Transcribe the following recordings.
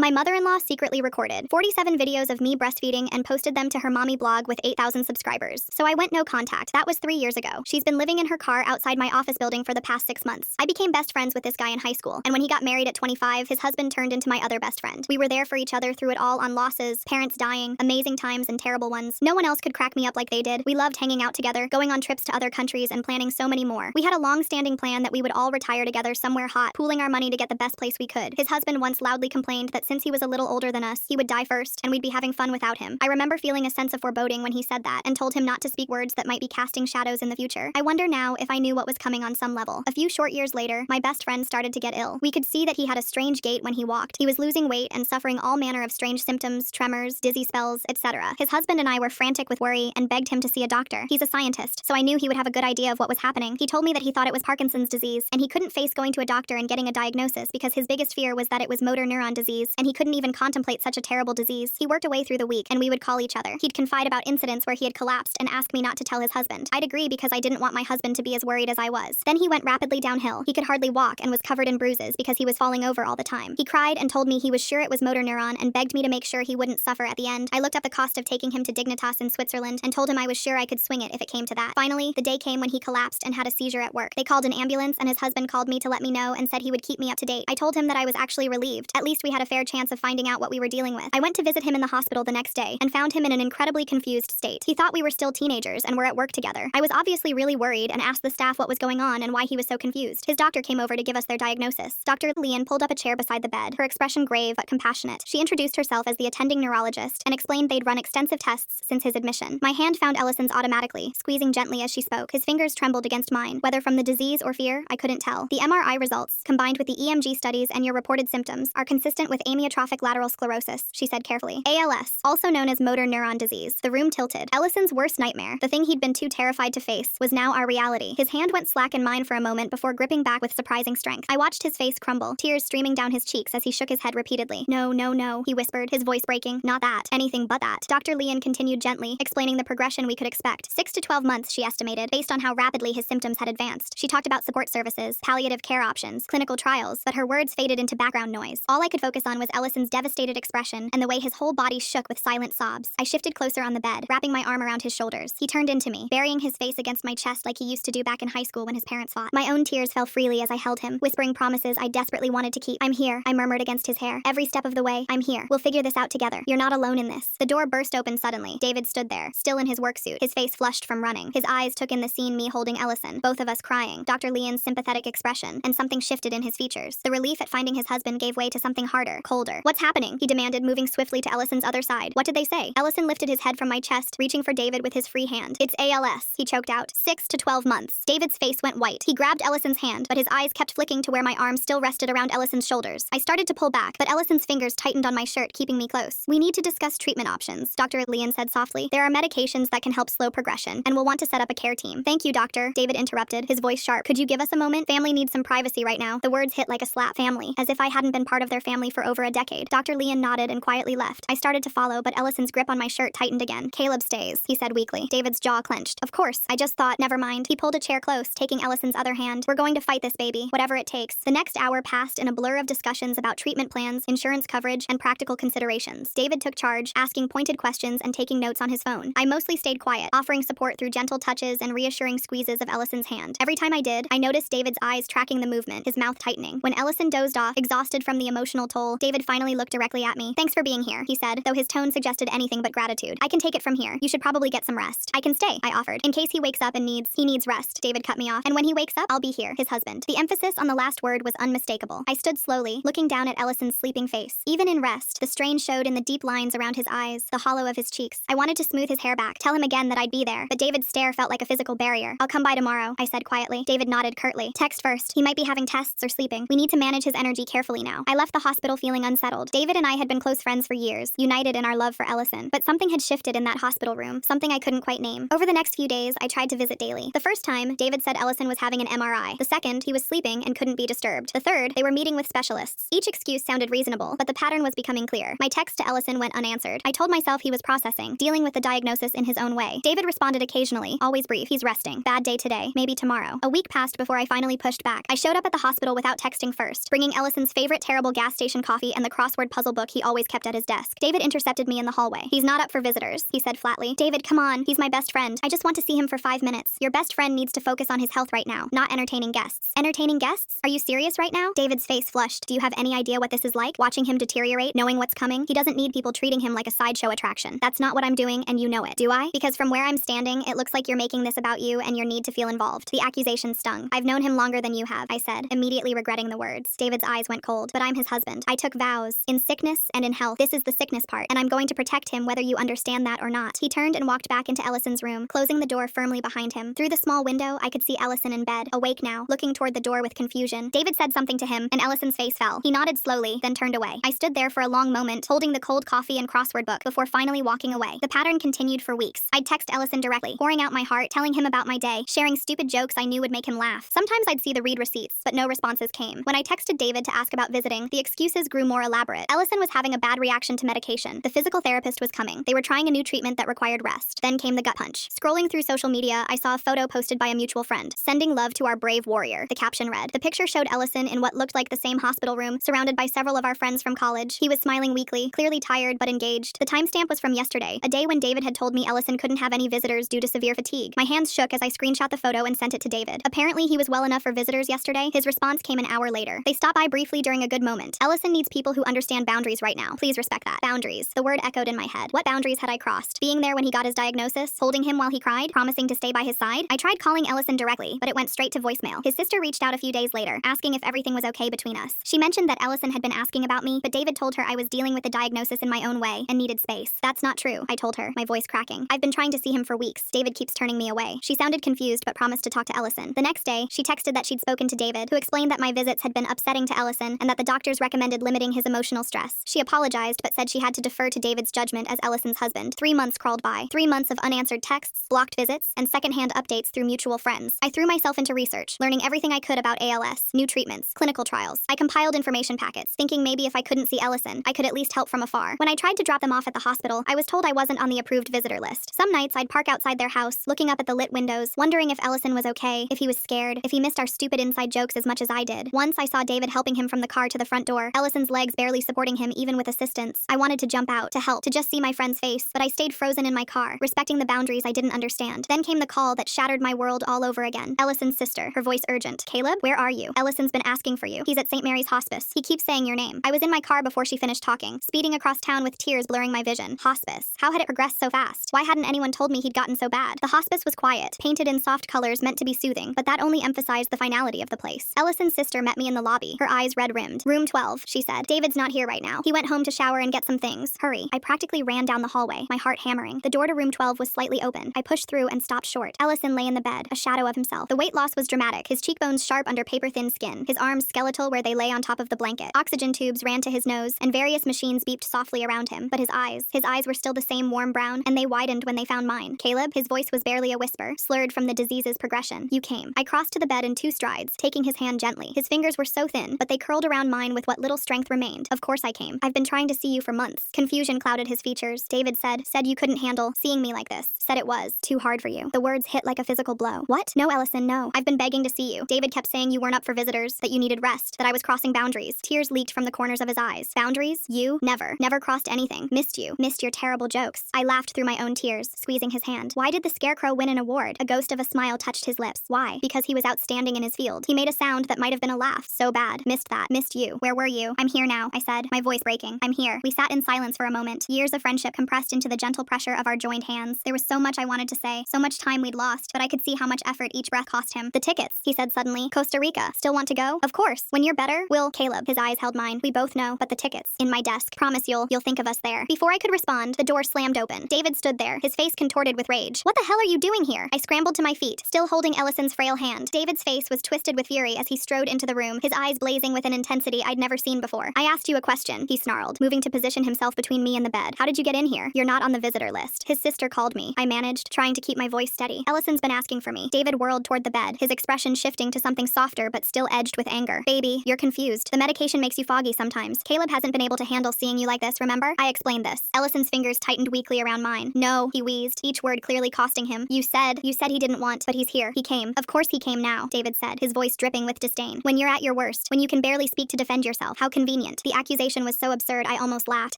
My mother-in-law secretly recorded 47 videos of me breastfeeding and posted them to her mommy blog with 8,000 subscribers. So I went no contact. That was 3 years ago. She's been living in her car outside my office building for the past 6 months. I became best friends with this guy in high school, and when he got married at 25, his husband turned into my other best friend. We were there for each other through it all, on losses, parents dying, amazing times and terrible ones. No one else could crack me up like they did. We loved hanging out together, going on trips to other countries, and planning so many more. We had a long-standing plan that we would all retire together somewhere hot, pooling our money to get the best place we could. His husband once loudly complained that since he was a little older than us, he would die first, and we'd be having fun without him. I remember feeling a sense of foreboding when he said that, and told him not to speak words that might be casting shadows in the future. I wonder now if I knew what was coming on some level. A few short years later, my best friend started to get ill. We could see that he had a strange gait when he walked. He was losing weight and suffering all manner of strange symptoms, tremors, dizzy spells, etc. His husband and I were frantic with worry and begged him to see a doctor. He's a scientist, so I knew he would have a good idea of what was happening. He told me that he thought it was Parkinson's disease, and he couldn't face going to a doctor and getting a diagnosis because his biggest fear was that it was motor neuron disease, and he couldn't even contemplate such a terrible disease. He worked away through the week, and we would call each other. He'd confide about incidents where he had collapsed and ask me not to tell his husband. I'd agree because I didn't want my husband to be as worried as I was. Then he went rapidly downhill. He could hardly walk and was covered in bruises because he was falling over all the time. He cried and told me he was sure it was motor neuron and begged me to make sure he wouldn't suffer at the end. I looked up the cost of taking him to Dignitas in Switzerland and told him I was sure I could swing it if it came to that. Finally, the day came when he collapsed and had a seizure at work. They called an ambulance, and his husband called me to let me know and said he would keep me up to date. I told him that I was actually relieved. At least we had a fair chance of finding out what we were dealing with. I went to visit him in the hospital the next day and found him in an incredibly confused state. He thought we were still teenagers and were at work together. I was obviously really worried and asked the staff what was going on and why he was so confused. His doctor came over to give us their diagnosis. Dr. Leon pulled up a chair beside the bed, her expression grave but compassionate. She introduced herself as the attending neurologist and explained they'd run extensive tests since his admission. My hand found Ellison's automatically, squeezing gently as she spoke. His fingers trembled against mine. Whether from the disease or fear, I couldn't tell. The MRI results, combined with the EMG studies and your reported symptoms, are consistent with amyotrophic lateral sclerosis, she said carefully. ALS, also known as motor neuron disease. The room tilted. Ellison's worst nightmare, the thing he'd been too terrified to face, was now our reality. His hand went slack in mine for a moment before gripping back with surprising strength. I watched his face crumble, tears streaming down his cheeks as he shook his head repeatedly. No, no, no, he whispered, his voice breaking. Not that. Anything but that. Dr. Leon continued gently, explaining the progression we could expect. 6 to 12 months, she estimated, based on how rapidly his symptoms had advanced. She talked about support services, palliative care options, clinical trials, but her words faded into background noise. All I could focus on was Ellison's devastated expression and the way his whole body shook with silent sobs. I shifted closer on the bed, wrapping my arm around his shoulders. He turned into me, burying his face against my chest like he used to do back in high school when his parents fought. My own tears fell freely as I held him, whispering promises I desperately wanted to keep. I'm here, I murmured against his hair. Every step of the way, I'm here. We'll figure this out together. You're not alone in this. The door burst open suddenly. David stood there, still in his work suit, his face flushed from running. His eyes took in the scene, me holding Ellison, both of us crying, Dr. Leon's sympathetic expression, and something shifted in his features. The relief at finding his husband gave way to something harder, colder. What's happening? He demanded, moving swiftly to Ellison's other side. What did they say? Ellison lifted his head from my chest, reaching for David with his free hand. It's ALS, he choked out. 6 to 12 months. David's face went white. He grabbed Ellison's hand, but his eyes kept flicking to where my arm still rested around Ellison's shoulders. I started to pull back, but Ellison's fingers tightened on my shirt, keeping me close. We need to discuss treatment options, Dr. Leon said softly. There are medications that can help slow progression, and we'll want to set up a care team. Thank you, doctor, David interrupted, his voice sharp. Could you give us a moment? Family needs some privacy right now. The words hit like a slap. Family, as if I hadn't been part of their family for over a decade. Dr. Leon nodded and quietly left. I started to follow, but Ellison's grip on my shirt tightened again. Caleb stays, he said weakly. David's jaw clenched. Of course, I just thought, never mind. He pulled a chair close, taking Ellison's other hand. We're going to fight this baby, whatever it takes. The next hour passed in a blur of discussions about treatment plans, insurance coverage, and practical considerations. David took charge, asking pointed questions and taking notes on his phone. I mostly stayed quiet, offering support through gentle touches and reassuring squeezes of Ellison's hand. Every time I did, I noticed David's eyes tracking the movement, his mouth tightening. When Ellison dozed off, exhausted from the emotional toll, David finally looked directly at me. Thanks for being here, he said, though his tone suggested anything but gratitude. I can take it from here. You should probably get some rest. I can stay, I offered. In case he wakes up and he needs rest. David cut me off. And when he wakes up, I'll be here, his husband. The emphasis on the last word was unmistakable. I stood slowly, looking down at Ellison's sleeping face. Even in rest, the strain showed in the deep lines around his eyes, the hollow of his cheeks. I wanted to smooth his hair back, tell him again that I'd be there, but David's stare felt like a physical barrier. I'll come by tomorrow, I said quietly. David nodded curtly. Text first. He might be having tests or sleeping. We need to manage his energy carefully now. I left the hospital feeling unsettled. David and I had been close friends for years, united in our love for Ellison, but something had shifted in that hospital room, something I couldn't quite name. Over the next few days, I tried to visit daily. The first time, David said Ellison was having an MRI. The second, he was sleeping and couldn't be disturbed. The third, they were meeting with specialists. Each excuse sounded reasonable, but the pattern was becoming clear. My text to Ellison went unanswered. I told myself he was processing, dealing with the diagnosis in his own way. David responded occasionally, always brief. He's resting. Bad day today. Maybe tomorrow. A week passed before I finally pushed back. I showed up at the hospital without texting first, bringing Ellison's favorite terrible gas station coffee coffee and the crossword puzzle book he always kept at his desk. David intercepted me in the hallway. He's not up for visitors, he said flatly. David, come on. He's my best friend. I just want to see him for 5 minutes. Your best friend needs to focus on his health right now, not entertaining guests. Entertaining guests? Are you serious right now? David's face flushed. Do you have any idea what this is like? Watching him deteriorate, knowing what's coming? He doesn't need people treating him like a sideshow attraction. That's not what I'm doing, and you know it. Do I? Because from where I'm standing, it looks like you're making this about you and your need to feel involved. The accusation stung. I've known him longer than you have, I said, immediately regretting the words. David's eyes went cold. But I'm his husband. I took vows. In sickness and in health. This is the sickness part, and I'm going to protect him whether you understand that or not. He turned and walked back into Ellison's room, closing the door firmly behind him. Through the small window, I could see Ellison in bed, awake now, looking toward the door with confusion. David said something to him, and Ellison's face fell. He nodded slowly, then turned away. I stood there for a long moment, holding the cold coffee and crossword book, before finally walking away. The pattern continued for weeks. I'd text Ellison directly, pouring out my heart, telling him about my day, sharing stupid jokes I knew would make him laugh. Sometimes I'd see the read receipts, but no responses came. When I texted David to ask about visiting, the excuses grew more elaborate. Ellison was having a bad reaction to medication. The physical therapist was coming. They were trying a new treatment that required rest. Then came the gut punch. Scrolling through social media, I saw a photo posted by a mutual friend. Sending love to our brave warrior. The caption read. The picture showed Ellison in what looked like the same hospital room, surrounded by several of our friends from college. He was smiling weakly, clearly tired but engaged. The timestamp was from yesterday, a day when David had told me Ellison couldn't have any visitors due to severe fatigue. My hands shook as I screenshot the photo and sent it to David. Apparently he was well enough for visitors yesterday. His response came an hour later. They stopped by briefly during a good moment. Ellison needs people who understand boundaries right now. Please respect that. Boundaries. The word echoed in my head. What boundaries had I crossed? Being there when he got his diagnosis? Holding him while he cried? Promising to stay by his side? I tried calling Ellison directly, but it went straight to voicemail. His sister reached out a few days later, asking if everything was okay between us. She mentioned that Ellison had been asking about me, but David told her I was dealing with the diagnosis in my own way and needed space. That's not true, I told her, my voice cracking. I've been trying to see him for weeks. David keeps turning me away. She sounded confused but promised to talk to Ellison. The next day, she texted that she'd spoken to David, who explained that my visits had been upsetting to Ellison and that the doctors recommended limiting his emotional stress. She apologized but said she had to defer to David's judgment as Ellison's husband. 3 months crawled by. 3 months of unanswered texts, blocked visits, and secondhand updates through mutual friends. I threw myself into research, learning everything I could about ALS, new treatments, clinical trials. I compiled information packets, thinking maybe if I couldn't see Ellison, I could at least help from afar. When I tried to drop them off at the hospital, I was told I wasn't on the approved visitor list. Some nights I'd park outside their house, looking up at the lit windows, wondering if Ellison was okay, if he was scared, if he missed our stupid inside jokes as much as I did. Once I saw David helping him from the car to the front door, Ellison's legs barely supporting him even with assistance. I wanted to jump out, to help, to just see my friend's face, but I stayed frozen in my car, respecting the boundaries I didn't understand. Then came the call that shattered my world all over again. Ellison's sister, her voice urgent. Caleb, where are you? Ellison's been asking for you. He's at St. Mary's Hospice. He keeps saying your name. I was in my car before she finished talking, speeding across town with tears blurring my vision. Hospice. How had it progressed so fast? Why hadn't anyone told me he'd gotten so bad? The hospice was quiet, painted in soft colors meant to be soothing, but that only emphasized the finality of the place. Ellison's sister met me in the lobby, her eyes red-rimmed. Room 12, she said. David's not here right now. He went home to shower and get some things. Hurry. I practically ran down the hallway, my heart hammering. The door to room 12 was slightly open. I pushed through and stopped short. Ellison lay in the bed, a shadow of himself. The weight loss was dramatic, his cheekbones sharp under paper-thin skin, his arms skeletal where they lay on top of the blanket. Oxygen tubes ran to his nose, and various machines beeped softly around him. But his eyes were still the same warm brown, and they widened when they found mine. Caleb, his voice was barely a whisper, slurred from the disease's progression. You came. I crossed to the bed in 2 strides, taking his hand gently. His fingers were so thin, but they curled around mine with what little strength remained. Of course I came. I've been trying to see you for months. Confusion clouded his features. David said you couldn't handle seeing me like this. Said it was too hard for you. The words hit like a physical blow. What? No, Ellison, no. I've been begging to see you. David kept saying you weren't up for visitors, that you needed rest, that I was crossing boundaries. Tears leaked from the corners of his eyes. Boundaries? You? Never. Never crossed anything. Missed you. Missed your terrible jokes. I laughed through my own tears, squeezing his hand. Why did the scarecrow win an award? A ghost of a smile touched his lips. Why? Because he was outstanding in his field. He made a sound that might have been a laugh. So bad. Missed that. Missed you. Where were you? I'm here now, I said, my voice breaking. I'm here. We sat in silence for a moment. Years of friendship compressed into the gentle pressure of our joined hands. There was so much I wanted to say, so much time we'd lost, but I could see how much effort each breath cost him. The tickets, he said suddenly. Costa Rica. Still want to go? Of course. When you're better, we'll. Caleb. His eyes held mine. We both know, but the tickets. In my desk. Promise you'll think of us there. Before I could respond, the door slammed open. David stood there, his face contorted with rage. What the hell are you doing here? I scrambled to my feet, still holding Ellison's frail hand. David's face was twisted with fury as he strode into the room, his eyes blazing with an intensity I'd never seen before. I asked you a question, he snarled, moving to position himself between me and the bed. How did you get in here? You're not on the visitor list. His sister called me. I managed, trying to keep my voice steady. Ellison's been asking for me. David whirled toward the bed, his expression shifting to something softer but still edged with anger. Baby, you're confused. The medication makes you foggy sometimes. Caleb hasn't been able to handle seeing you like this, remember? I explained this. Ellison's fingers tightened weakly around mine. No, he wheezed, each word clearly costing him. You said he didn't want, but he's here. He came. Of course he came now, David said, his voice dripping with disdain. When you're at your worst, when you can barely speak to defend yourself, how convenient. poignant. The accusation was so absurd I almost laughed.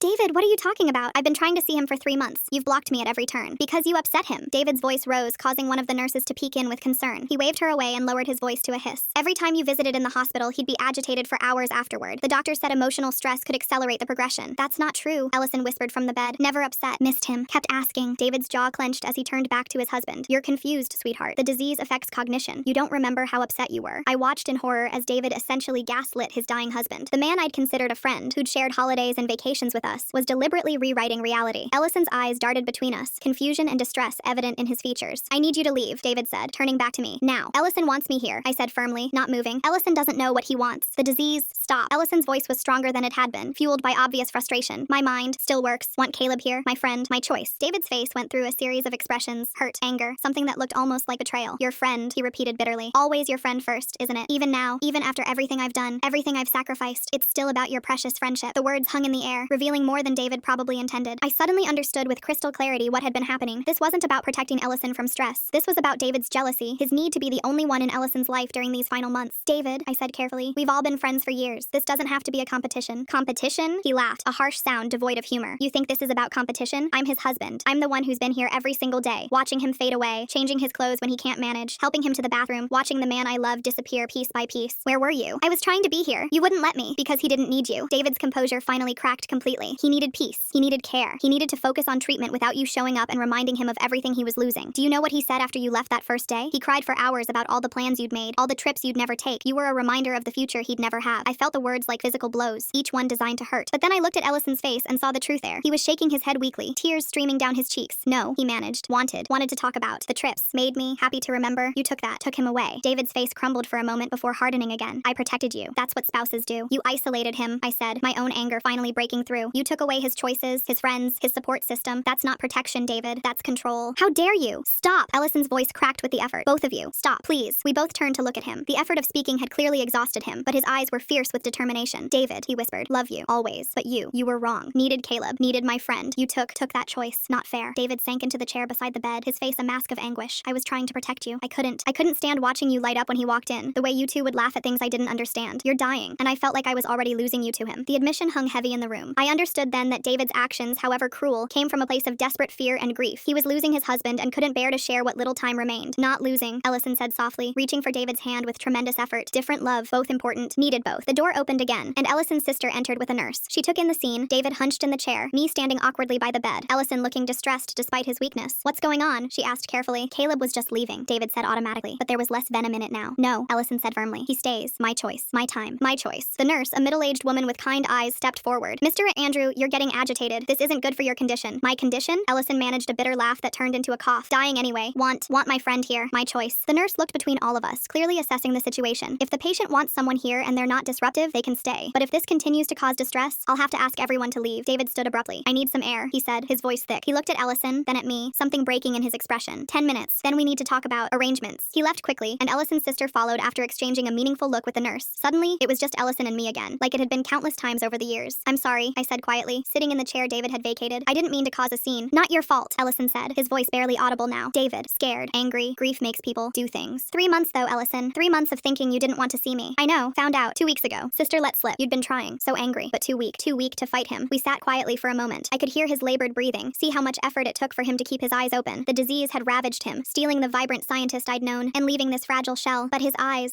David, what are you talking about? I've been trying to see him for 3 months. You've blocked me at every turn. Because you upset him. David's voice rose, causing one of the nurses to peek in with concern. He waved her away and lowered his voice to a hiss. Every time you visited in the hospital, he'd be agitated for hours afterward. The doctor said emotional stress could accelerate the progression. That's not true, Ellison whispered from the bed. Never upset. Missed him. Kept asking. David's jaw clenched as he turned back to his husband. You're confused, sweetheart. The disease affects cognition. You don't remember how upset you were. I watched in horror as David essentially gaslit his dying husband. The man I'd considered a friend, who'd shared holidays and vacations with us, was deliberately rewriting reality. Ellison's eyes darted between us, confusion and distress evident in his features. I need you to leave, David said, turning back to me. Now. Ellison wants me here, I said firmly, not moving. Ellison doesn't know what he wants. The disease. Stop. Ellison's voice was stronger than it had been, fueled by obvious frustration. My mind still works. Want Caleb here, my friend, my choice. David's face went through a series of expressions. Hurt, anger, something that looked almost like betrayal. Your friend, he repeated bitterly. Always your friend first, isn't it? Even now, even after everything I've done, everything I've sacrificed, it's still about your precious friendship. The words hung in the air, revealing more than David probably intended. I suddenly understood with crystal clarity what had been happening. This wasn't about protecting Ellison from stress. This was about David's jealousy, his need to be the only one in Ellison's life during these final months. David, I said carefully, we've all been friends for years. This doesn't have to be a competition. Competition? He laughed, a harsh sound devoid of humor. You think this is about competition? I'm his husband. I'm the one who's been here every single day, watching him fade away, changing his clothes when he can't manage, helping him to the bathroom, watching the man I love disappear piece by piece. Where were you? I was trying to be here. You wouldn't let me, because he didn't need you. David's composure finally cracked completely. He needed peace. He needed care. He needed to focus on treatment without you showing up and reminding him of everything he was losing. Do you know what he said after you left that first day? He cried for hours about all the plans you'd made, all the trips you'd never take. You were a reminder of the future he'd never have. I felt the words like physical blows, each one designed to hurt. But then I looked at Ellison's face and saw the truth there. He was shaking his head weakly, tears streaming down his cheeks. No, he managed. Wanted to talk about. The trips. Made me. Happy to remember. You took that. Took him away. David's face crumbled for a moment before hardening again. I protected you. That's what spouses do. You isolated him, I said, my own anger finally breaking through. You took away his choices, his friends, his support system. That's not protection, David. That's control. How dare you? Stop! Ellison's voice cracked with the effort. Both of you. Stop, please. We both turned to look at him. The effort of speaking had clearly exhausted him, but his eyes were fierce with determination. David, he whispered. Love you. Always. But you were wrong. Needed Caleb. Needed my friend. You took that choice. Not fair. David sank into the chair beside the bed, his face a mask of anguish. I was trying to protect you. I couldn't stand watching you light up when he walked in. The way you two would laugh at things I didn't understand. You're dying. And I felt like I was already losing you to him. The admission hung heavy in the room. I understood then that David's actions, however cruel, came from a place of desperate fear and grief. He was losing his husband and couldn't bear to share what little time remained. Not losing, Ellison said softly, reaching for David's hand with tremendous effort. Different love, both important, needed both. The door opened again, and Ellison's sister entered with a nurse. She took in the scene, David hunched in the chair, me standing awkwardly by the bed, Ellison looking distressed despite his weakness. What's going on? She asked carefully. Caleb was just leaving, David said automatically, but there was less venom in it now. No, Ellison said firmly. He stays. My choice. My time. My choice. The nurse, a middle-aged woman with kind eyes, stepped forward. Mr. Andrew, you're getting agitated. This isn't good for your condition. My condition? Ellison managed a bitter laugh that turned into a cough. Dying anyway. Want my friend here. My choice. The nurse looked between all of us, clearly assessing the situation. If the patient wants someone here and they're not disruptive, they can stay. But if this continues to cause distress, I'll have to ask everyone to leave. David stood abruptly. I need some air, he said, his voice thick. He looked at Ellison, then at me, something breaking in his expression. 10 minutes. Then we need to talk about arrangements. He left quickly, and Ellison's sister followed after exchanging a meaningful look with the nurse. Suddenly, it was just Ellison and me again, like it had been countless times over the years. I'm sorry, I said quietly, sitting in the chair David had vacated. I didn't mean to cause a scene. Not your fault, Ellison said, his voice barely audible now. David, scared, angry, grief makes people do things. 3 months though, Ellison. 3 months of thinking you didn't want to see me. I know, found out 2 weeks ago. Sister let slip. You'd been trying. So angry, but too weak to fight him. We sat quietly for a moment. I could hear his labored breathing, see how much effort it took for him to keep his eyes open. The disease had ravaged him, stealing the vibrant scientist I'd known and leaving this fragile shell. But his eyes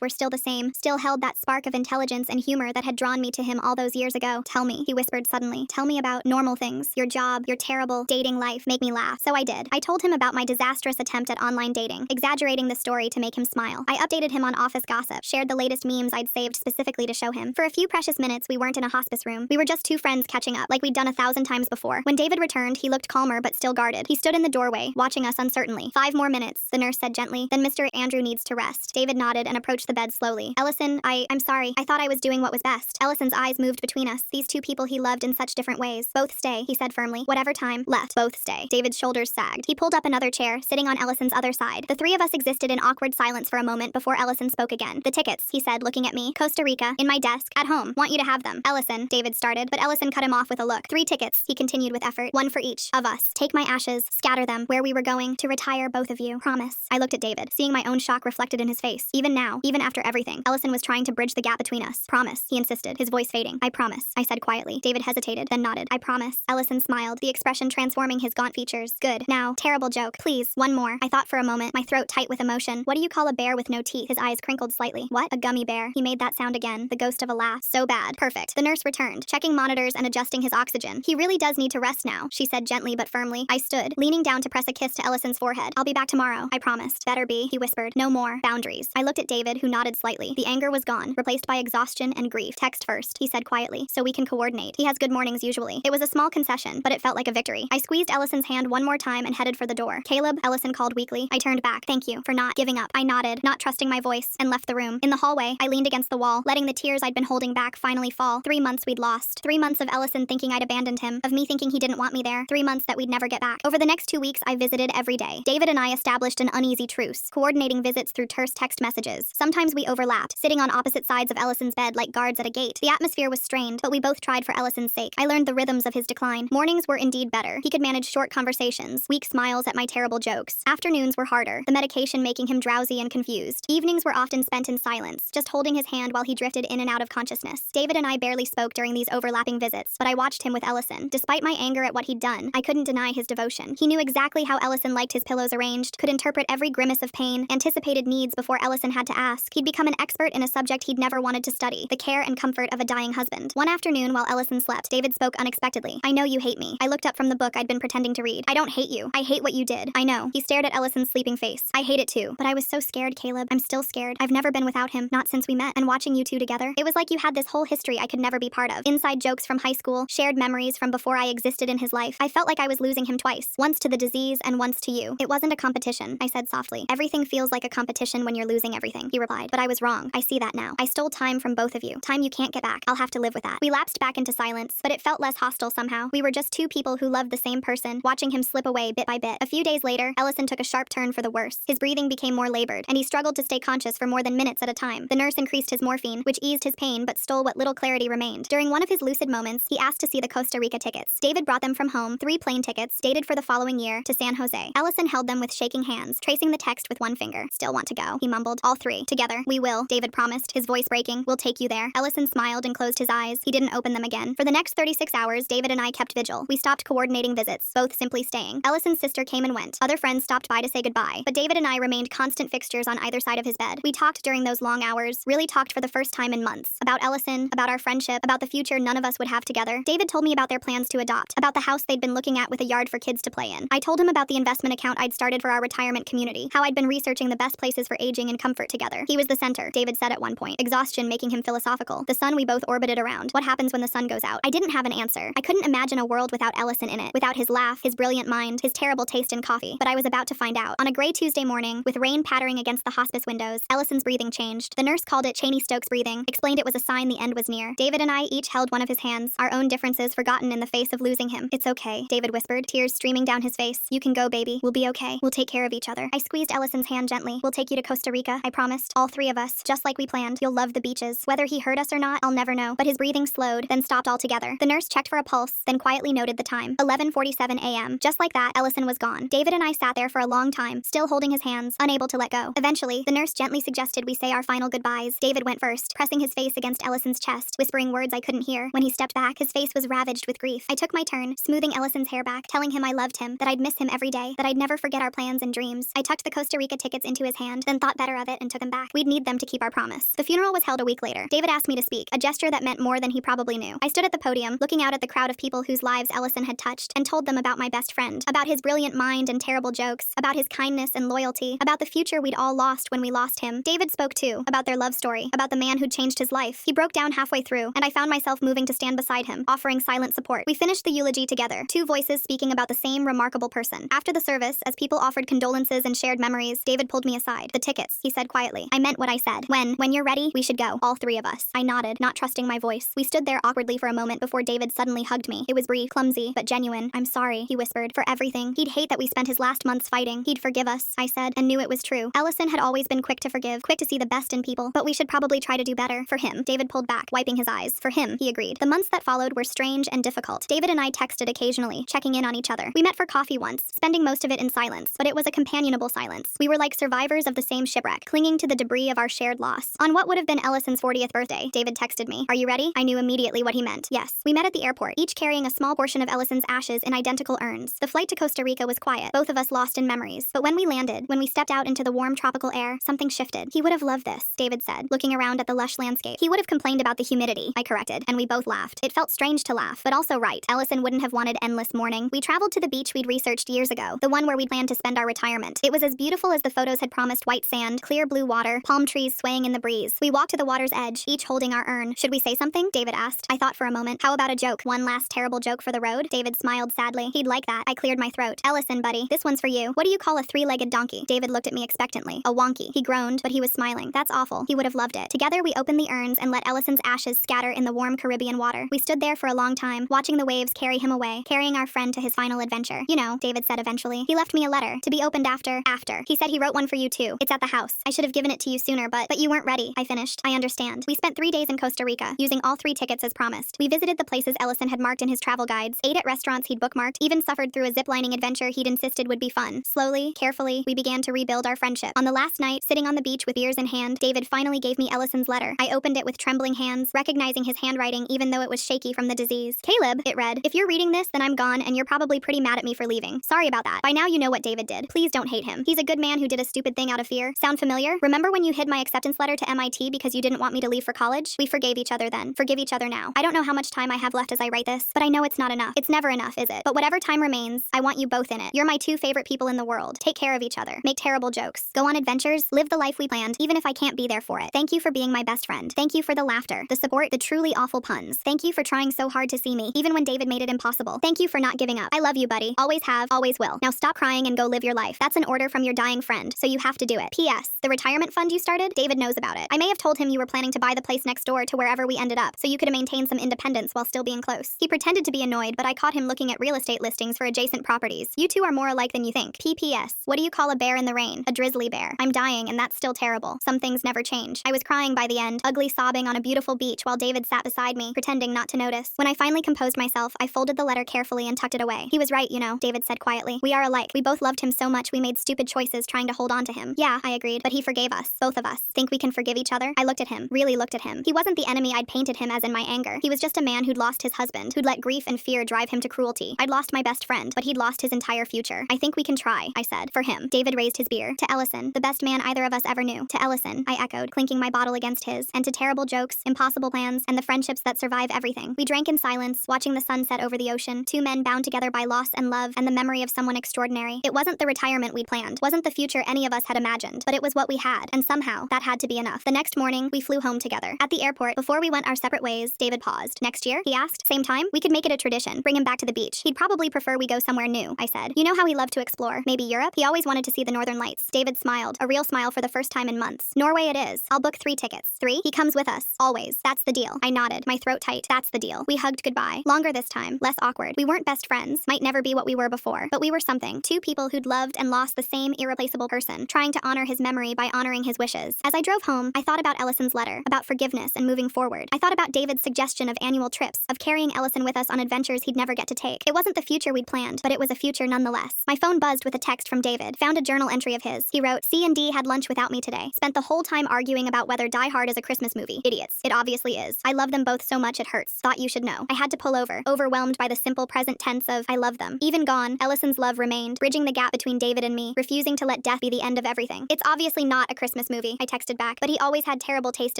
were still the same, still held that spark of intelligence and humor that had drawn me to him all those years ago. Tell me, he whispered suddenly. Tell me about normal things. Your job, your terrible dating life. Make me laugh. So I did. I told him about my disastrous attempt at online dating, exaggerating the story to make him smile. I updated him on office gossip, shared the latest memes I'd saved specifically to show him. For a few precious minutes, we weren't in a hospice room. We were just two friends catching up, like we'd done 1,000 times before. When David returned, he looked calmer but still guarded. He stood in the doorway, watching us uncertainly. 5 more minutes, the nurse said gently. Then Mr. Andrew needs to rest. David nodded and approached the bed slowly. Ellison, I'm sorry. I thought I was doing what was best. Ellison's eyes moved between us. These two people he loved in such different ways. Both stay, he said firmly. Whatever time left, both stay. David's shoulders sagged. He pulled up another chair, sitting on Ellison's other side. The three of us existed in awkward silence for a moment before Ellison spoke again. The tickets, he said, looking at me. Costa Rica, in my desk, at home. Want you to have them. Ellison, David started, but Ellison cut him off with a look. 3 tickets, he continued with effort. 1 for each of us. Take my ashes, scatter them, where we were going, to retire both of you. Promise. I looked at David, seeing my own shock reflected in his face. Even now, even after everything, Ellison was trying to bridge the gap between us. Promise, he insisted. persisted, his voice fading. I promise, I said quietly. David hesitated, then nodded. I promise. Ellison smiled, the expression transforming his gaunt features. Good. Now, terrible joke. Please, one more. I thought for a moment, my throat tight with emotion. What do you call a bear with no teeth? His eyes crinkled slightly. What? A gummy bear. He made that sound again, the ghost of a laugh. So bad. Perfect. The nurse returned, checking monitors and adjusting his oxygen. He really does need to rest now, she said gently but firmly. I stood, leaning down to press a kiss to Ellison's forehead. I'll be back tomorrow, I promised. Better be, he whispered. No more boundaries. I looked at David, who nodded slightly. The anger was gone, replaced by exhaustion and grief. Text first, he said quietly, so we can coordinate. He has good mornings usually. It was a small concession, but it felt like a victory. I squeezed Ellison's hand one more time and headed for the door. Caleb, Ellison called weakly. I turned back. Thank you for not giving up. I nodded, not trusting my voice, and left the room. In the hallway, I leaned against the wall, letting the tears I'd been holding back finally fall. 3 months we'd lost. 3 months of Ellison thinking I'd abandoned him, of me thinking he didn't want me there. 3 months that we'd never get back. Over the next 2 weeks, I visited every day. David and I established an uneasy truce, coordinating visits through terse text messages. Sometimes we overlapped, sitting on opposite sides of Ellison's bed like guards at a gate. The atmosphere was strained, but we both tried for Ellison's sake. I learned the rhythms of his decline. Mornings were indeed better. He could manage short conversations, weak smiles at my terrible jokes. Afternoons were harder, the medication making him drowsy and confused. Evenings were often spent in silence, just holding his hand while he drifted in and out of consciousness. David and I barely spoke during these overlapping visits, but I watched him with Ellison. Despite my anger at what he'd done, I couldn't deny his devotion. He knew exactly how Ellison liked his pillows arranged, could interpret every grimace of pain, anticipated needs before Ellison had to ask. He'd become an expert in a subject he'd never wanted to study, the care and comfort of a dying husband. One afternoon while Ellison slept, David spoke unexpectedly. I know you hate me. I looked up from the book I'd been pretending to read. I don't hate you. I hate what you did. I know. He stared at Ellison's sleeping face. I hate it too. But I was so scared, Caleb. I'm still scared. I've never been without him, not since we met. And watching you two together, it was like you had this whole history I could never be part of. Inside jokes from high school, shared memories from before I existed in his life. I felt like I was losing him twice, once to the disease and once to you. It wasn't a competition, I said softly. Everything feels like a competition when you're losing everything, he replied. But I was wrong. I see that now. I stole time from both of you. Time you can't get back. I'll have to live with that. We lapsed back into silence, but it felt less hostile somehow. We were just two people who loved the same person, watching him slip away bit by bit. A few days later, Ellison took a sharp turn for the worse. His breathing became more labored, and he struggled to stay conscious for more than minutes at a time. The nurse increased his morphine, which eased his pain but stole what little clarity remained. During one of his lucid moments, he asked to see the Costa Rica tickets. David brought them from home, 3 plane tickets, dated for the following year, to San Jose. Ellison held them with shaking hands, tracing the text with one finger. Still want to go, he mumbled. All 3. Together. We will, David promised, his voice breaking. We'll take you there. Ellison smiled and closed his eyes. He didn't open them again. For the next 36 hours, David and I kept vigil. We stopped coordinating visits, both simply staying. Ellison's sister came and went. Other friends stopped by to say goodbye, but David and I remained constant fixtures on either side of his bed. We talked during those long hours, really talked for the first time in months. About Ellison, about our friendship, about the future none of us would have together. David told me about their plans to adopt, about the house they'd been looking at with a yard for kids to play in. I told him about the investment account I'd started for our retirement community, how I'd been researching the best places for aging and comfort together. He was the center, David said at one point, exhaustion making him philosophical. The sun we both orbited around. What happens when the sun goes out? I didn't have an answer. I couldn't imagine a world without Ellison in it, without his laugh, his brilliant mind, his terrible taste in coffee. But I was about to find out. On a gray Tuesday morning, with rain pattering against the hospice windows, Ellison's breathing changed. The nurse called it Cheney-Stokes breathing, explained it was a sign the end was near. David and I each held one of his hands, our own differences forgotten in the face of losing him. It's okay, David whispered, tears streaming down his face. You can go, baby. We'll be okay. We'll take care of each other. I squeezed Ellison's hand gently. We'll take you to Costa Rica, I promised. All 3 of us, just like we planned. You'll love the beaches. Whether he heard us or not, I'll never know. But his breathing slowed, then stopped altogether. The nurse checked for a pulse, then quietly noted the time. 11:47 a.m. Just like that, Ellison was gone. David and I sat there for a long time, still holding his hands, unable to let go. Eventually, the nurse gently suggested we say our final goodbyes. David went first, pressing his face against Ellison's chest, whispering words I couldn't hear. When he stepped back, his face was ravaged with grief. I took my turn, smoothing Ellison's hair back, telling him I loved him, that I'd miss him every day, that I'd never forget our plans and dreams. I tucked the Costa Rica tickets into his hand, then thought better of it and took them back. We'd need them to keep our promise. The funeral was held a week later. David asked me to speak, a gesture that meant more than he probably knew. I stood at the podium, looking out at the crowd of people whose lives Ellison had touched, and told them about my best friend, about his brilliant mind and terrible jokes, about his kindness and loyalty, about the future we'd all lost when we lost him. David spoke too, about their love story, about the man who'd changed his life. He broke down halfway through, and I found myself moving to stand beside him, offering silent support. We finished the eulogy together, 2 voices speaking about the same remarkable person. After the service, as people offered condolences and shared memories, David pulled me aside. The tickets, he said quietly. I meant what I said. When you're ready, we should go. All 3 of us. I nodded, not trusting my voice. We stood there awkwardly for a moment before David suddenly hugged me. It was brief, clumsy, but genuine. I'm sorry, he whispered, for everything. He'd hate that we spent his last months fighting. He'd forgive us, I said, and knew it was true. Ellison had always been quick to forgive, quick to see the best in people, but we should probably try to do better. For him. David pulled back, wiping his eyes. For him, he agreed. The months that followed were strange and difficult. David and I texted occasionally, checking in on each other. We met for coffee once, spending most of it in silence, but it was a companionable silence. We were like survivors of the same shipwreck, clinging to the debris of our shared loss. On what would have been Ellison's 40th birthday, David David texted me. Are you ready? I knew immediately what he meant. Yes. We met at the airport, each carrying a small portion of Ellison's ashes in identical urns. The flight to Costa Rica was quiet, both of us lost in memories. But when we landed, when we stepped out into the warm tropical air, something shifted. He would have loved this, David said, looking around at the lush landscape. He would have complained about the humidity, I corrected, and we both laughed. It felt strange to laugh, but also right. Ellison wouldn't have wanted endless mourning. We traveled to the beach we'd researched years ago, the one where we'd planned to spend our retirement. It was as beautiful as the photos had promised: white sand, clear blue water, palm trees swaying in the breeze. We walked to the water's edge, each holding our urn. Should we say something? David asked. I thought for a moment. How about a joke? One last terrible joke for the road? David smiled sadly. He'd like that. I cleared my throat. Ellison, buddy, this one's for you. What do you call a three-legged donkey? David looked at me expectantly. A wonky. He groaned, but he was smiling. That's awful. He would have loved it. Together we opened the urns and let Ellison's ashes scatter in the warm Caribbean water. We stood there for a long time, watching the waves carry him away, carrying our friend to his final adventure. You know, David said eventually. He left me a letter, to be opened after. He said he wrote one for you too. It's at the house. I should have given it to you sooner, but you weren't ready. I finished. I understand. We spent 3 days in Costa Rica, using all 3 tickets as promised. We visited the places Ellison had marked in his travel guides, ate at restaurants he'd bookmarked, even suffered through a ziplining adventure he'd insisted would be fun. Slowly, carefully, we began to rebuild our friendship. On the last night, sitting on the beach with beers in hand, David finally gave me Ellison's letter. I opened it with trembling hands, recognizing his handwriting even though it was shaky from the disease. Caleb, it read, if you're reading this, then I'm gone and you're probably pretty mad at me for leaving. Sorry about that. By now you know what David did. Please don't hate him. He's a good man who did a stupid thing out of fear. Sound familiar? Remember when you hid my acceptance letter to MIT because you didn't want me to leave for college? We forgave each other then. Forgive each other now. I don't know how much time I have left as I write this, but I know it's not enough. It's never enough, is it? But whatever time remains, I want you both in it. You're my 2 favorite people in the world. Take care of each other. Make terrible jokes. Go on adventures. Live the life we planned, even if I can't be there for it. Thank you for being my best friend. Thank you for the laughter, the support, the truly awful puns. Thank you for trying so hard to see me, even when David made it impossible. Thank you for not giving up. I love you, buddy. Always have, always will. Now stop crying and go live your life. That's an order from your dying friend, so you have to do it. P.S. The retirement fund you started? David knows about it. I may have told him you were planning to buy the place next door to wherever we ended up, so you could maintain some independence while still being close. He pretended to be annoyed, but I caught him looking at real estate listings for adjacent properties. You two are more alike than you think. P.P.S. What do you call a bear in the rain? A drizzly bear. I'm dying, and that's still terrible. Some things never change. I was crying by the end, ugly sobbing on a beautiful beach while David sat beside me, pretending not to notice. When I finally composed myself, I folded the letter carefully and tucked it away. He was right, you know, David said quietly. We are alike. We both loved him so much we made stupid choices trying to hold on to him. Yeah, I agreed, but he forgave us. Both of us. Think we can forgive each other? I looked at him, really looked at him. He wasn't the enemy I'd painted him as in my anger. He was just a man who'd lost his husband, who'd let grief and fear drive him to cruelty. I'd lost my best friend, but he'd lost his entire future. I think we can try, I said. For him. David raised his beer. To Ellison, the best man either of us ever knew. To Ellison, I echoed, clinking my bottle against his. And to terrible jokes, impossible plans, and the friendships that survive everything. We drank in silence, watching the sun set over the ocean, 2 men bound together by loss and love and the memory of someone extraordinary. It wasn't the retirement we planned, wasn't the future any of us had imagined, but it was what we had, and somehow, that had to be enough. The next morning, we flew home together. At the airport, before we went our separate ways, David paused. Next year? He asked. Same time? We could make it a tradition. Bring him back to the beach. He'd probably prefer we go somewhere new, I said. You know how he loved to explore? Maybe Europe? He always wanted to see the northern lights. David smiled, a real smile for the first time in months. Norway it is. I'll book 3 tickets. 3? He comes with us. Always. That's the deal. I nodded, my throat tight. That's the deal. We hugged goodbye. Longer this time. Less awkward. We weren't best friends. Might never be what we were before. But we were something. 2 people who'd loved and lost the same irreplaceable person, trying to honor his memory by honoring his wishes. As I drove home, I thought about Ellison's letter, about forgiveness and moving forward. I thought about David's suggestion of annual trips, of carrying Ellison with us on adventures he'd never get to take. It wasn't the future we'd planned, but it was a future nonetheless. My phone buzzed with a text from David. Found a journal entry of his. He wrote, C&D had lunch without me today. Spent the whole time arguing about whether Die Hard is a Christmas movie. Idiots. It obviously is. I love them both so much it hurts. Thought you should know. I had to pull over, overwhelmed by the simple present tense of I love them. Even gone, Ellison's love remained, bridging the gap between David and me, refusing to let death be the end of everything. It's obviously not a Christmas movie, I texted back, but he always had terrible taste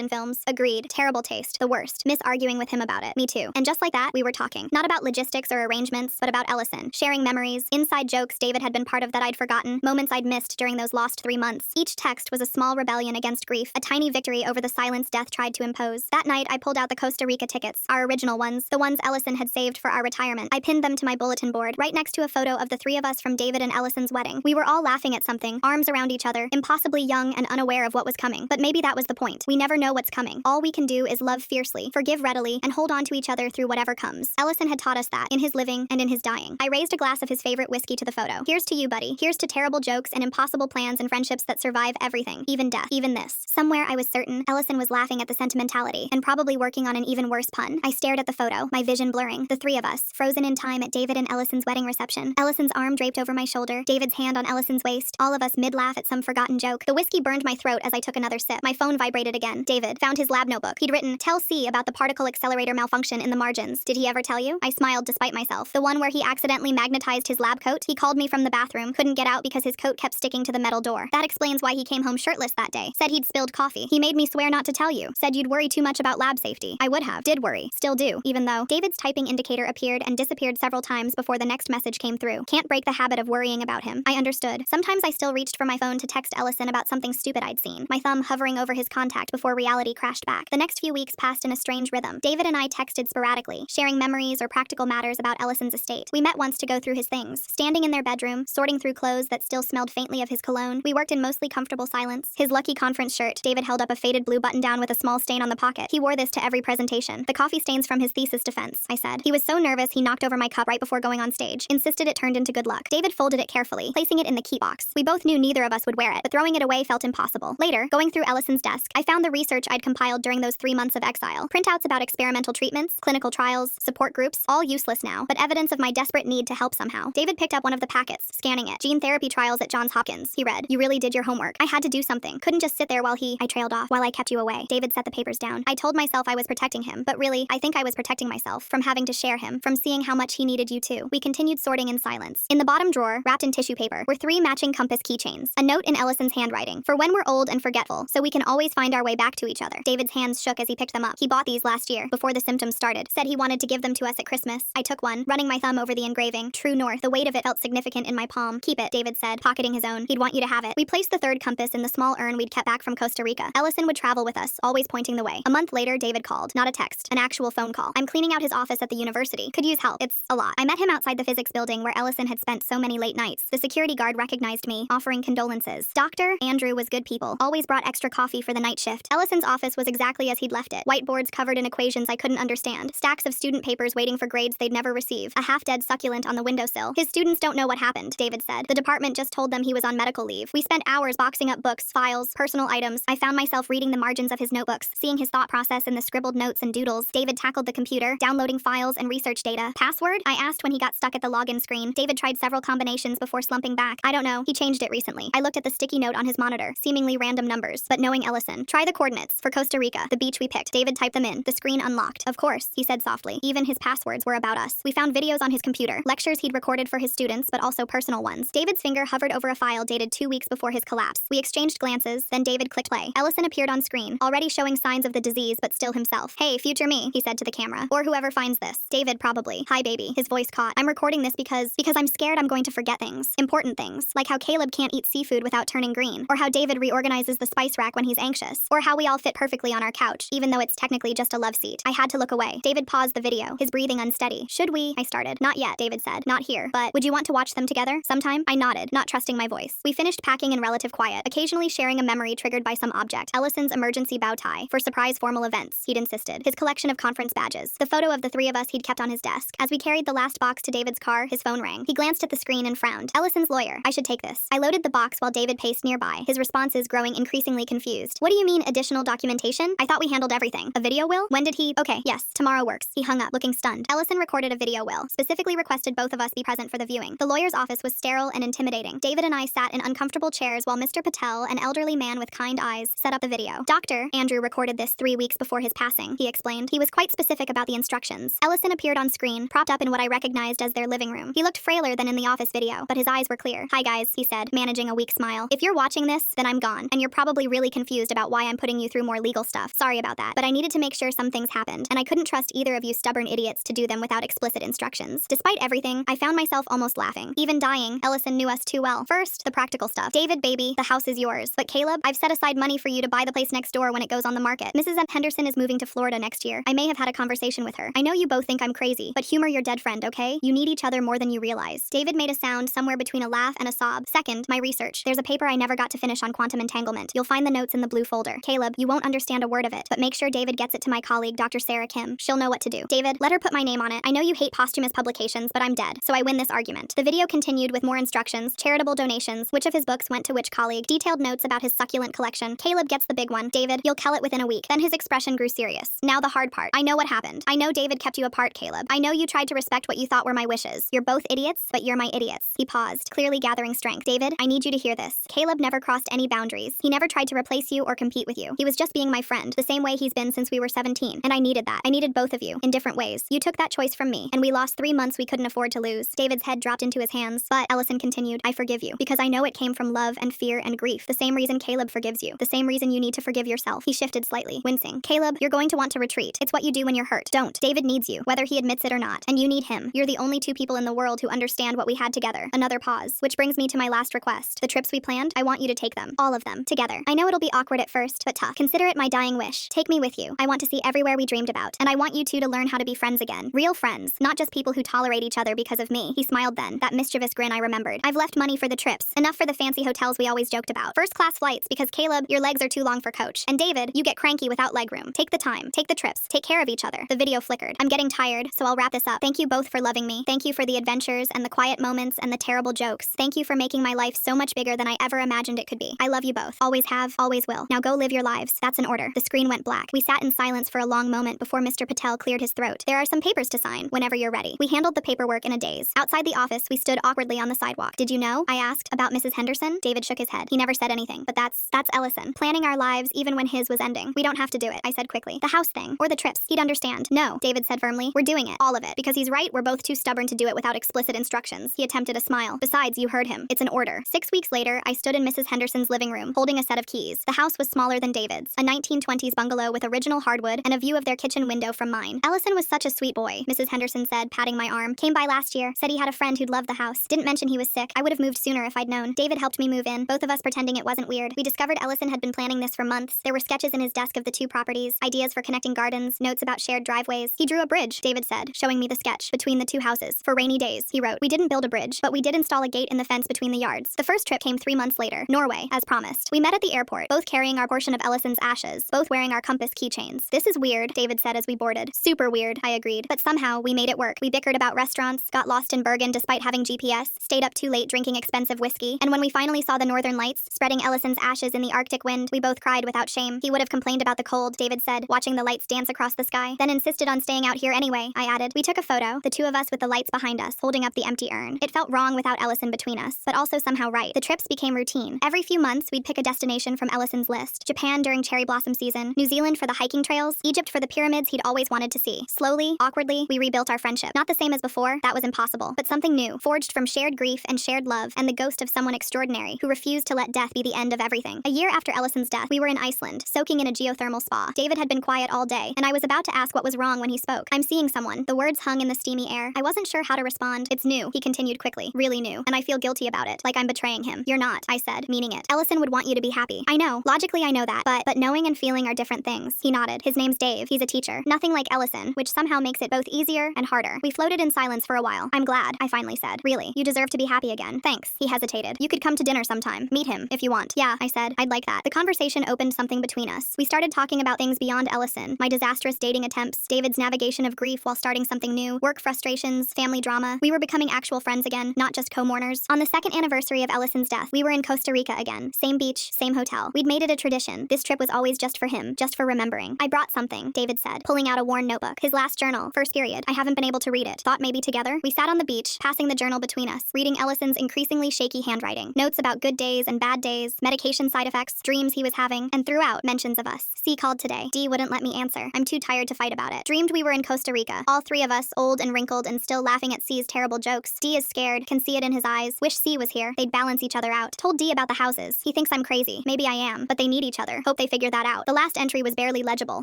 in films. Agreed. Terrible taste. The worst. Miss arguing with him about it. Me too. And just like that, we were talking. Not about logistics or arrangements, but about Ellison. Sharing memories, inside jokes David had been part of that I'd forgotten, moments I'd missed during those lost 3 months. Each text was a small rebellion against grief, a tiny victory over the silence death tried to impose. That night, I pulled out the Costa Rica tickets, our original ones, the ones Ellison had saved for our retirement. I pinned them to my bulletin board, right next to a photo of the 3 of us from David and Ellison's wedding. We were all laughing at something, arms around each other, impossibly young and unaware of what was coming. But maybe that was the point. We never know what's coming. All we can do is love fiercely, forgive readily, and hold on to each other through whatever comes. Ellison had taught us that, in his living and in his dying. I raised a glass of his favorite whiskey to the photo. Here's to you, buddy. Here's to terrible jokes and impossible plans and friendships that survive everything, even death, even this. Somewhere I was certain Ellison was laughing at the sentimentality, and probably working on an even worse pun. I stared at the photo, my vision blurring. The 3 of us, frozen in time at David and Ellison's wedding reception. Ellison's arm draped over my shoulder, David's hand on Ellison's waist, all of us mid-laugh at some forgotten joke. The whiskey burned my throat as I took another sip. My phone vibrated again. David found his lab lab notebook. He'd written, "Tell C about the particle accelerator malfunction in the margins. Did he ever tell you?" I smiled despite myself. The one where he accidentally magnetized his lab coat? He called me from the bathroom, couldn't get out because his coat kept sticking to the metal door. That explains why he came home shirtless that day. Said he'd spilled coffee. He made me swear not to tell you. Said you'd worry too much about lab safety. I would have. Did worry. Still do. Even though David's typing indicator appeared and disappeared several times before the next message came through. Can't break the habit of worrying about him. I understood. Sometimes I still reached for my phone to text Ellison about something stupid I'd seen, my thumb hovering over his contact before reality crashed back. The next few weeks passed in a strange rhythm. David and I texted sporadically, sharing memories or practical matters about Ellison's estate. We met once to go through his things, standing in their bedroom, sorting through clothes that still smelled faintly of his cologne. We worked in mostly comfortable silence. His lucky conference shirt. David held up a faded blue button-down with a small stain on the pocket. He wore this to every presentation. The coffee stains from his thesis defense, I said. He was so nervous he knocked over my cup right before going on stage. Insisted it turned into good luck. David folded it carefully, placing it in the key box. We both knew neither of us would wear it, but throwing it away felt impossible. Later, going through Ellison's desk, I found the research I'd compiled during those 3 months of exile. Printouts about experimental treatments, clinical trials, support groups, all useless now, but evidence of my desperate need to help somehow. David picked up one of the packets, scanning it. Gene therapy trials at Johns Hopkins. He read, "You really did your homework. I had to do something. Couldn't just sit there while I trailed off while I kept you away." David set the papers down. I told myself I was protecting him, but really, I think I was protecting myself from having to share him, from seeing how much he needed you too. We continued sorting in silence. In the bottom drawer, wrapped in tissue paper, were 3 matching compass keychains. A note in Ellison's handwriting, for when we're old and forgetful, so we can always find our way back to each other. David's hands shook as he picked them up. He bought these last year, before the symptoms started. Said he wanted to give them to us at Christmas. I took one, running my thumb over the engraving. True North. The weight of it felt significant in my palm. "Keep it," David said, pocketing his own. "He'd want you to have it." We placed the 3rd compass in the small urn we'd kept back from Costa Rica. Ellison would travel with us, always pointing the way. A month later, David called. Not a text, an actual phone call. "I'm cleaning out his office at the university. Could use help. It's a lot." I met him outside the physics building where Ellison had spent so many late nights. The security guard recognized me, offering condolences. Dr. Andrew was good people. Always brought extra coffee for the night shift. Ellison's office was exactly as he'd left it. Whiteboards covered in equations I couldn't understand. Stacks of student papers waiting for grades they'd never receive. A half-dead succulent on the windowsill. "His students don't know what happened," David said. "The department just told them he was on medical leave." We spent hours boxing up books, files, personal items. I found myself reading the margins of his notebooks, seeing his thought process in the scribbled notes and doodles. David tackled the computer, downloading files and research data. "Password?" I asked when he got stuck at the login screen. David tried several combinations before slumping back. "I don't know. He changed it recently." I looked at the sticky note on his monitor, seemingly random numbers, but knowing Ellison. "Try the coordinates for Costa Rica, the beach we picked." David typed them in. The screen unlocked. "Of course," he said softly. Even his passwords were about us. We found videos on his computer, lectures he'd recorded for his students, but also personal ones. David's finger hovered over a file dated 2 weeks before his collapse. We exchanged glances, then David clicked play. Ellison appeared on screen, already showing signs of the disease, but still himself. "Hey, future me," he said to the camera. "Or whoever finds this." David probably. "Hi, baby." His voice caught. "I'm recording this because I'm scared I'm going to forget things. Important things. Like how Caleb can't eat seafood without turning green. Or how David reorganizes the spice rack when he's anxious. Or how we all fit perfectly on our couch, even though it's technically just a love seat." I had to look away. David paused the video, his breathing unsteady. "Should we?" I started. "Not yet," David said. "Not here. But would you want to watch them together? Sometime?" I nodded, not trusting my voice. We finished packing in relative quiet, occasionally sharing a memory triggered by some object. Ellison's emergency bow tie. For surprise formal events, he'd insisted. His collection of conference badges. The photo of the 3 of us he'd kept on his desk. As we carried the last box to David's car, his phone rang. He glanced at the screen and frowned. "Ellison's lawyer. I should take this." I loaded the box while David paced nearby, his responses growing increasingly confused. "What do you mean, additional documentation? I thought we handled everything." "A video will? When did he?" "Okay, yes, tomorrow works." He hung up, looking stunned. Ellison recorded a video will, specifically requested both of us be present for the viewing. The lawyer's office was sterile and intimidating. David and I sat in uncomfortable chairs while Mr. Patel, an elderly man with kind eyes, set up the video. "Dr. Andrew recorded this 3 weeks before his passing," he explained. He was quite specific about the instructions. Ellison appeared on screen, propped up in what I recognized as their living room. He looked frailer than in the office video, but his eyes were clear. "Hi guys," he said, managing a weak smile. "If you're watching this, then I'm gone, and you're probably really confused about why I'm putting you through more legal stuff. Sorry about that, but I needed to make sure some things happened, and I couldn't trust either of you stubborn idiots to do them without explicit instructions." Despite everything, I found myself almost laughing. Even dying, Ellison knew us too well. First, the practical stuff. "David, baby, the house is yours. But Caleb, I've set aside money for you to buy the place next door when it goes on the market. Mrs. Henderson is moving to Florida next year. I may have had a conversation with her. I know you both think I'm crazy, but humor your dead friend, okay? You need each other more than you realize." David made a sound somewhere between a laugh and a sob. "Second, my research. There's a paper I never got to finish on quantum entanglement. You'll find the notes in the blue folder. Caleb, you won't understand a word of it, but make sure David gets it to my colleague, Dr. Sarah Kim. She'll know what to do. David, let her put my name on it. I know you hate posthumous publications, but I'm dead, so I win this argument." The video continued with more instructions, charitable donations, which of his books went to which colleague, detailed notes about his succulent collection. "Caleb gets the big one. David, you'll cull it within a week." Then his expression grew serious. "Now the hard part. I know what happened. I know David kept you apart, Caleb. I know you tried to respect what you thought were my wishes. You're both idiots, but you're my idiots." He paused, clearly gathering strength. "David, I need you to hear this. Caleb never crossed any boundaries. He never tried to replace you or compete with you. He was just being my friend friend, the same way he's been since we were 17. And I needed that. I needed both of you, in different ways. You took that choice from me, and we lost 3 months we couldn't afford to lose. David's head dropped into his hands, but Ellison continued, I forgive you, because I know it came from love and fear and grief. The same reason Caleb forgives you. The same reason you need to forgive yourself. He shifted slightly, wincing. Caleb, you're going to want to retreat. It's what you do when you're hurt. Don't. David needs you, whether he admits it or not. And you need him. You're the only 2 people in the world who understand what we had together. Another pause. Which brings me to my last request. The trips we planned, I want you to take them. All of them. Together. I know it'll be awkward at first, but tough. Consider it my dying wish. Take me with you. I want to see everywhere we dreamed about. And I want you 2 to learn how to be friends again. Real friends. Not just people who tolerate each other because of me. He smiled then. That mischievous grin I remembered. I've left money for the trips. Enough for the fancy hotels we always joked about. First-class flights because Caleb, your legs are too long for coach. And David, you get cranky without legroom. Take the time. Take the trips. Take care of each other. The video flickered. I'm getting tired, so I'll wrap this up. Thank you both for loving me. Thank you for the adventures and the quiet moments and the terrible jokes. Thank you for making my life so much bigger than I ever imagined it could be. I love you both. Always have, always will. Now go live your lives. That's an order. The screen went black. We sat in silence for a long moment before Mr. Patel cleared his throat. There are some papers to sign whenever you're ready. We handled the paperwork in a daze. Outside the office, we stood awkwardly on the sidewalk. Did you know? I asked. About Mrs. Henderson? David shook his head. He never said anything. But that's Ellison. Planning our lives even when his was ending. We don't have to do it, I said quickly. The house thing. Or the trips. He'd understand. No, David said firmly. We're doing it. All of it. Because he's right, we're both too stubborn to do it without explicit instructions. He attempted a smile. Besides, you heard him. It's an order. 6 weeks later, I stood in Mrs. Henderson's living room, holding a set of keys. The house was smaller than David's. A 1920s bungalow with original hardwood and a view of their kitchen window from mine. Ellison was such a sweet boy, Mrs. Henderson said, patting my arm. Came by last year. Said he had a friend who'd love the house. Didn't mention he was sick. I would have moved sooner if I'd known. David helped me move in, both of us pretending it wasn't weird. We discovered Ellison had been planning this for months. There were sketches in his desk of the 2 properties, ideas for connecting gardens, notes about shared driveways. He drew a bridge, David said, showing me the sketch, between the 2 houses. For rainy days, he wrote. We didn't build a bridge, but we did install a gate in the fence between the yards. The first trip came 3 months later, Norway, as promised. We met at the airport, both carrying our portion of Ellison's ashes, both wearing our compass keychains. This is weird, David said as we boarded. Super weird, I agreed. But somehow, we made it work. We bickered about restaurants, got lost in Bergen despite having GPS, stayed up too late drinking expensive whiskey, and when we finally saw the northern lights, spreading Ellison's ashes in the Arctic wind, we both cried without shame. He would have complained about the cold, David said, watching the lights dance across the sky, then insisted on staying out here anyway, I added. We took a photo, the 2 of us with the lights behind us, holding up the empty urn. It felt wrong without Ellison between us, but also somehow right. The trips became routine. Every few months, we'd pick a destination from Ellison's list. Japan during cherry blossom season, New Zealand for the hiking trails, Egypt for the pyramids he'd always wanted to see. Slowly, awkwardly, we rebuilt our friendship. Not the same as before, that was impossible, but something new, forged from shared grief and shared love, and the ghost of someone extraordinary who refused to let death be the end of everything. A year after Ellison's death, we were in Iceland, soaking in a geothermal spa. David had been quiet all day, and I was about to ask what was wrong when he spoke. I'm seeing someone. The words hung in the steamy air. I wasn't sure how to respond. It's new, he continued quickly. Really new, and I feel guilty about it, like I'm betraying him. You're not, I said, meaning it. Ellison would want you to be happy. I know. Logically, I know that, but knowing and feeling are different things. He nodded. His name's Dave. He's a teacher. Nothing like Ellison, which somehow makes it both easier and harder. We floated in silence for a while. I'm glad, I finally said. Really, you deserve to be happy again. Thanks. He hesitated. You could come to dinner sometime. Meet him, if you want. Yeah, I said. I'd like that. The conversation opened something between us. We started talking about things beyond Ellison. My disastrous dating attempts, David's navigation of grief while starting something new, work frustrations, family drama. We were becoming actual friends again, not just co-mourners. On the 2nd anniversary of Ellison's death, we were in Costa Rica again. Same beach, same hotel. We'd made it a tradition. This trip was always just for him, just for remembering. I brought something, David said, pulling out a worn notebook. His last journal, first period. I haven't been able to read it. Thought maybe together? We sat on the beach, passing the journal between us, reading Ellison's increasingly shaky handwriting. Notes about good days and bad days, medication side effects, dreams he was having, and throughout, mentions of us. C called today. D wouldn't let me answer. I'm too tired to fight about it. Dreamed we were in Costa Rica. All 3 of us, old and wrinkled and still laughing at C's terrible jokes. D is scared, can see it in his eyes. Wish C was here. They'd balance each other out. Told D about the houses. He thinks I'm crazy. Maybe I am, but they need each other. Hope they figure that out. The last entry was barely legible,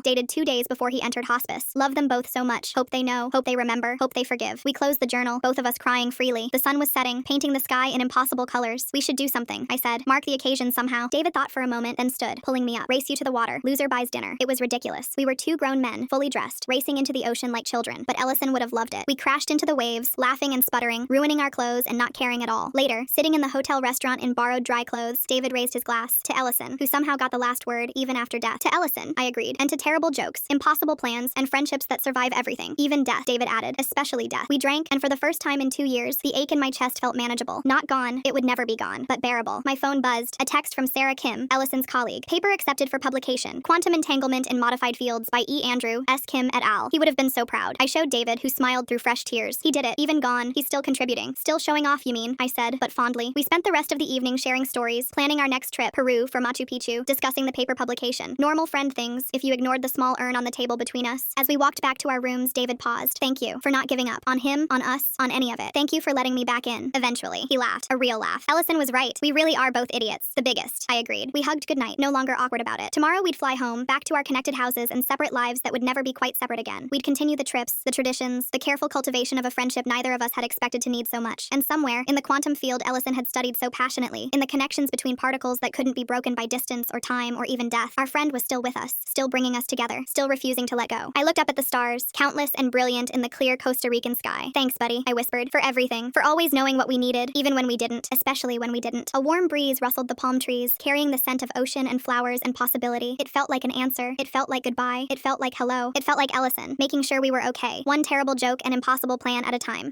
dated 2 days before he entered hospice. Love them both so much. Hope they know. Hope they remember. Hope they forgive. We closed the journal, both of us crying freely. The sun was setting, painting the sky in impossible colors. We should do something, I said. Mark the occasion somehow. David thought for a moment, then stood, pulling me up. Race you to the water. Loser buys dinner. It was ridiculous. We were 2 grown men, fully dressed, racing into the ocean like children, but Ellison would have loved it. We crashed into the waves, laughing and sputtering, ruining our clothes and not caring at all. Later, sitting in the hotel restaurant in borrowed dry clothes, David raised his glass to Ellison, who somehow got the last word even after death. To Ellison, I agreed, and to terrible jokes, impossible plans, and friendships that survive everything, even death, David added, especially death. We drank, and for the first time in 2 years, the ache in my chest felt manageable. Not gone, it would never be gone, but bearable. My phone buzzed, a text from Sarah Kim, Ellison's colleague. Paper accepted for publication. Quantum Entanglement in Modified Fields by E. Andrew, S. Kim et al. He would have been so proud. I showed David, who smiled through fresh tears. He did it. Even gone, he's still contributing. Still showing off, you mean? I said, but fondly. We spent the rest of the evening sharing stories, planning our next trip, Peru for Machu Picchu, discussing the paper publication. Normal friend things, if you ignored the small urn on the table between us. As we walked back to our rooms, David paused. Thank you for not giving up. On him, on us, on any of it. Thank you for letting me back in. Eventually. He laughed. A real laugh. Ellison was right. We really are both idiots. The biggest. I agreed. We hugged goodnight, no longer awkward about it. Tomorrow we'd fly home, back to our connected houses and separate lives that would never be quite separate again. We'd continue the trips, the traditions, the careful cultivation of a friendship neither of us had expected to need so much. And somewhere, in the quantum field Ellison had studied so passionately, in the connections between particles that couldn't be broken by distance or time or even death, our friend was still with us, still bringing us together, still refusing to let go. I looked up at the stars, countless and brilliant in the clear Costa Rican sky. Thanks, buddy, I whispered, for everything, for always knowing what we needed, even when we didn't, especially when we didn't. A warm breeze rustled the palm trees, carrying the scent of ocean and flowers and possibility. It felt like an answer. It felt like goodbye. It felt like hello. It felt like Ellison, making sure we were okay. One terrible joke and impossible plan at a time.